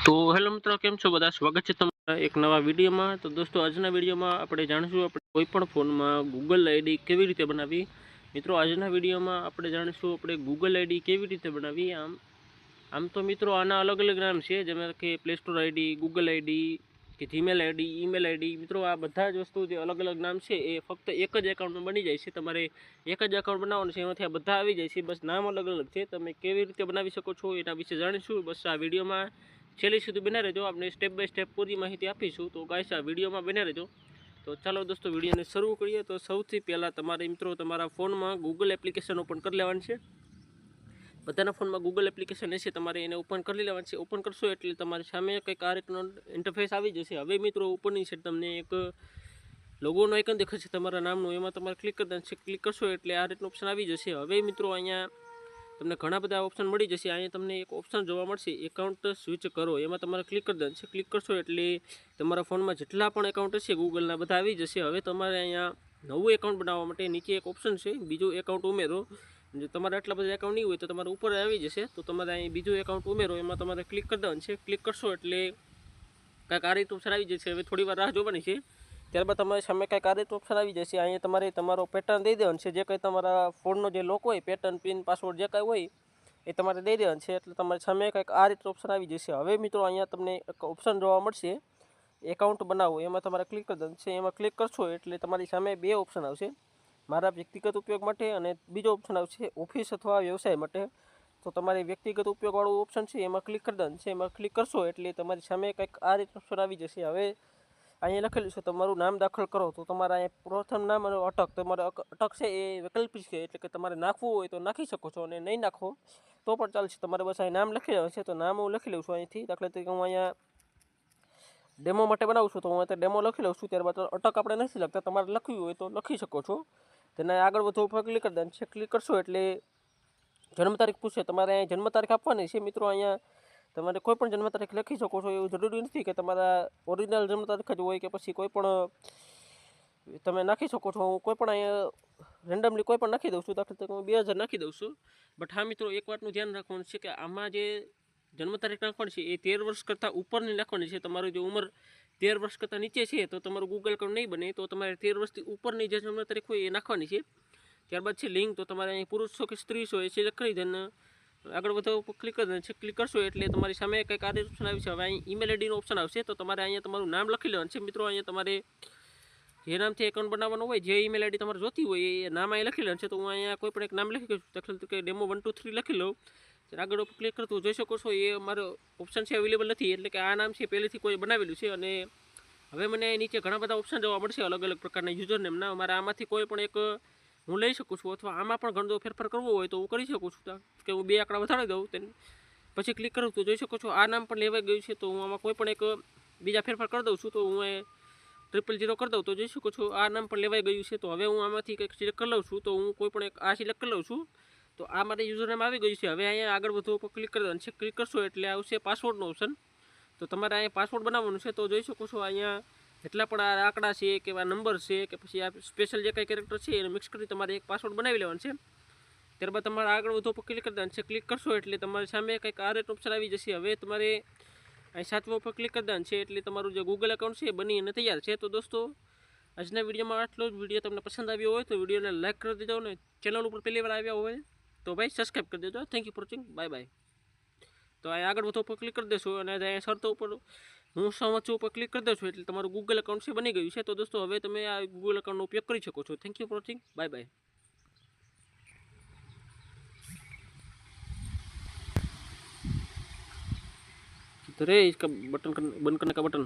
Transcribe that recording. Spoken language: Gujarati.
तो हेलो मित्रों, केम छो बधा? स्वागत है तमारा एक नवा विडियो में। तो दोस्तों, आजना विडियो में आपणे जाणीशुं आपणे कोईपण फोन में गूगल आईडी केवी रीते बनावी। मित्रों, आजना विडियो में आपणे जाणीशुं आपणे गूगल आईडी केवी रीते बनावी। आम तो मित्रों आना अलग अलग नाम है, जेम के play store ID, Google ID के जीमेल आईडी, ईमेल आईडी। मित्रों, आ बधा ज वस्तु जे अलग अलग नाम है ए फक्त एक ज एकाउंट में बनी जाए छे। तमारे एक ज एकाउंट बनाववानुं छे, एमांथी आ बधा आवी जाय छे। बस नाम अलग अलग छे। तमे केवी रीते बनावी शको छो एना विશે जाणीशुं। बस आ विडियो में छेल्ले सुधी बने रहेजो, आपने स्टेप बाय स्टेप पूरी माहिती आपीशुं। तो गाइस, आ विडियो में बने रहेजो। तो चलो दोस्तों, विडियो ने शुरू करिए। तो सौथी पहला तमारे मित्रों तमारा फोन में गूगल एप्लिकेशन ओपन कर लेवानी छे। बधाना फोन में गूगल एप्लिकेशन हशे, तमारे एने ओपन कर लेवानी छे। ओपन करशो एटले तमारी सामे कंईक आ रीतनो इंटरफेस आवी जशे। हवे मित्रों उपरनी साइड तमने एक लोगोनो आइकन देखाशे तमारा नामनुं, एमां तमारे क्लिक कर देवानुं छे। क्लिक करशो एटले आ रीतनो ऑप्शन आवी जशे। हवे मित्रों अहींया तमने घणा बधा ऑप्शन मळी जशे। अहींया तमने एक ऑप्शन जोवा मळशे, एकाउंट स्विच करो, एमां तमारे क्लिक कर देवानुं छे। क्लिक करशो एटले तमारा फोन में जेटला पण एकाउंट हशे गूगलना बधा आवी जशे। हवे तमारे अहींया नवुं एकाउंट बनाववा माटे नीचे एक ऑप्शन छे, बीजो एकाउंट उमेरो। जो तमारे आटला बधा एकाउंट नहीं होय तो तमारे ऊपर आवी जशे। तो तमारे अहीं बीजो एकाउंट उमेरो, एमां तमारे क्लिक कर देवानुं छे। क्लिक करशो एटले कांईक आ रीतनुं ऑप्शन आवी जशे। हवे थोड़ी वार राह जोવાની छे। ત્યારબાદ તમારી સામે કંઈક આ રીતનું ઓપ્શન આવી જશે। અહીંયા તમારે તમારો પેટર્ન દઈ દેવાનો છે। જે કંઈ તમારા ફોનનો જે લોક હોય, પેટર્ન, પિન, પાસવર્ડ જે કાંઈ હોય એ તમારે દઈ દેવાનું છે। એટલે તમારી સામે કંઈક આ રીતનું ઓપ્શન આવી જશે। હવે મિત્રો અહીંયા તમને એક ઓપ્શન જોવા મળશે, એકાઉન્ટ બનાવવું, એમાં તમારે ક્લિક કરી દેવાનું છે। એમાં ક્લિક કરશો એટલે તમારી સામે બે ઓપ્શન આવશે, મારા વ્યક્તિગત ઉપયોગ માટે અને બીજો ઓપ્શન આવશે ઓફિસ અથવા વ્યવસાય માટે। તો તમારે વ્યક્તિગત ઉપયોગવાળું ઓપ્શન છે એમાં ક્લિક કરી દેવાનું છે। એમાં ક્લિક કરશો એટલે તમારી સામે કંઈક આ રીતનું ઓપ્શન આવી જશે। હવે અહીંયા લખેલું છે તમારું નામ દાખલ કરો। તો તમારા અહીંયા પ્રથમ નામ અને અટક, તમારે અટક છે એ વૈકલ્પિક છે, એટલે કે તમારે નાખવું હોય તો નાખી શકો છો અને નહીં નાખો તો પણ ચાલશે। તમારે બસ અહીં નામ લખી લેવાનું છે। તો નામ હું લખી લઉં છું અહીંથી। દાખલા તરીકે હું અહીંયા ડેમો માટે બનાવું છું, તો હું અહીંયા ડેમો લખી લઉં છું। ત્યારબાદ અટક આપણે નથી લખતા, તમારે લખવી હોય તો લખી શકો છો। તેના આગળ વધો ઉપર ક્લિક કરી દેવાનું છે। ક્લિક કરશો એટલે જન્મ તારીખ પૂછે, તમારે અહીં જન્મ તારીખ આપવાની છે। મિત્રો અહીંયા તમારે કોઈ પણ જન્મ તારીખ લખી શકો છો, એવું જરૂરી નથી કે તમારા ઓરિજિનલ જન્મ તારીખ જ હોય કે પછી કોઈ પણ તમે નાખી શકો છો। હું કોઈ પણ અહીંયા રેન્ડમલી કોઈ પણ નાખી દઉં છું। દાખલા તરીકે હું 2000 નાખી દઉં છું। બટ હા મિત્રો, એક વાતનું ધ્યાન રાખવાનું છે કે આમાં જે જન્મ તારીખ નાખવાની છે એ 13 વર્ષ કરતાં ઉપરની નાખવાની છે। તમારી જો ઉંમર 13 વર્ષ કરતાં નીચે છે તો તમારું ગૂગલ એકાઉન્ટ નહીં બને। તો તમારે 13 વર્ષથી ઉપરની જે જન્મ તારીખ હોય એ નાખવાની છે। ત્યારબાદ છે લિંગ, તો તમારે અહીં પુરુષ છો કે સ્ત્રી છો એ સિલેક્ટ કરી દઈને આગળ વધો ઉપર ક્લિક કરી દેવાનું છે। ક્લિક કરશો એટલે તમારી સામે કંઈક આ ઓપ્શન આવી છે। હવે અહીં ઈમેલ આઈડીનો ઓપ્શન આવશે। તો તમારે અહીંયા તમારું નામ લખી લેવાનું છે। મિત્રો અહીંયા તમારે જે નામથી એકાઉન્ટ બનાવવાનું હોય, જે ઈમેલ આઈડી તમારે જોતી હોય એ નામ અહીં લખી લેવાનું છે। તો હું અહીંયા કોઈ પણ એક નામ લખી દઉં છું, દાખલા તરીકે ડેમો 1 2 3 લખી લઉં। આગળ ઉપર ક્લિક કરતું જોઈ શકો છો એ મારો ઓપ્શન છે અવેલેબલ નથી, એટલે કે આ નામ છે પહેલેથી કોઈ બનાવેલું છે। અને હવે મને નીચે ઘણા બધા ઓપ્શન જોવા મળશે અલગ અલગ પ્રકારના યુઝર નેમના। મારે આમાંથી કોઈ પણ એક હું લઈ શકું છું, અથવા આમાં પણ ઘણો ફેરફાર કરવો હોય તો હું કરી શકું છું। કે હું 2 આંકડા વધારી દઉં, તેને પછી ક્લિક કરું તો જોઈ શકો છો આ નામ પણ લેવાઈ ગયું છે। તો હું આમાં કોઈ પણ એક બીજા ફેરફાર કરી દઉં છું। તો હું એ 000 કરી દઉં તો જોઈ શકો છો આ નામ પણ લેવાઈ ગયું છે। તો હવે હું આમાંથી કંઈક સિલેક્ટ કરી લઉં છું। તો હું કોઈ પણ એક આ સિલેક્ટ કરી લઉં છું। તો આ મારે યુઝર નેમ આવી ગયું છે। હવે અહીંયા આગળ વધો ઉપર ક્લિક કરી દેવાનું છે। ક્લિક કરશો એટલે આવશે પાસવર્ડનો ઓપ્શન। તો તમારે અહીંયા પાસવર્ડ બનાવવાનું છે। તો જોઈ શકો છો અહીંયા જેટલા પણ આ આંકડા છે કે આ નંબર છે કે પછી આ સ્પેશિયલ જે કંઈ કેરેક્ટર છે એને મિક્સ કરી તમારે એક પાસવર્ડ બનાવી લેવાનો છે। ત્યારબાદ તમારે આગળ વધો ઉપર ક્લિક કરી દેવાનું છે। ક્લિક કરશો એટલે તમારી સામે કંઈક આ રીતનું ઓપ્શન આવી જશે। હવે તમારે અહીં સાચવા ઉપર ક્લિક કરી દેવાનું છે એટલે તમારું જે ગૂગલ એકાઉન્ટ છે એ બની અને તૈયાર છે। તો દોસ્તો, આજના વિડીયોમાં આટલો જ। વિડીયો તમને પસંદ આવ્યો હોય તો વિડીયોને લાઈક કરી દેજો, ને ચેનલ ઉપર પહેલી વાર આવ્યા હોય તો ભાઈ સબસ્ક્રાઈબ કરી દેજો। Thank you for watching, bye bye. તો અહીં આગળ વધો ઉપર ક્લિક કરી દેશો અને અહીંયા શરતો ઉપર હું સમજું ઉપર ક્લિક કરી દઉં છું એટલે તમારું ગૂગલ એકાઉન્ટ છે બની ગયું છે। તો દોસ્તો, હવે તમે આ ગૂગલ એકાઉન્ટનો ઉપયોગ કરી શકો છો। Thank you for watching, bye bye. तो रे इसका बटन बंद करने का बटन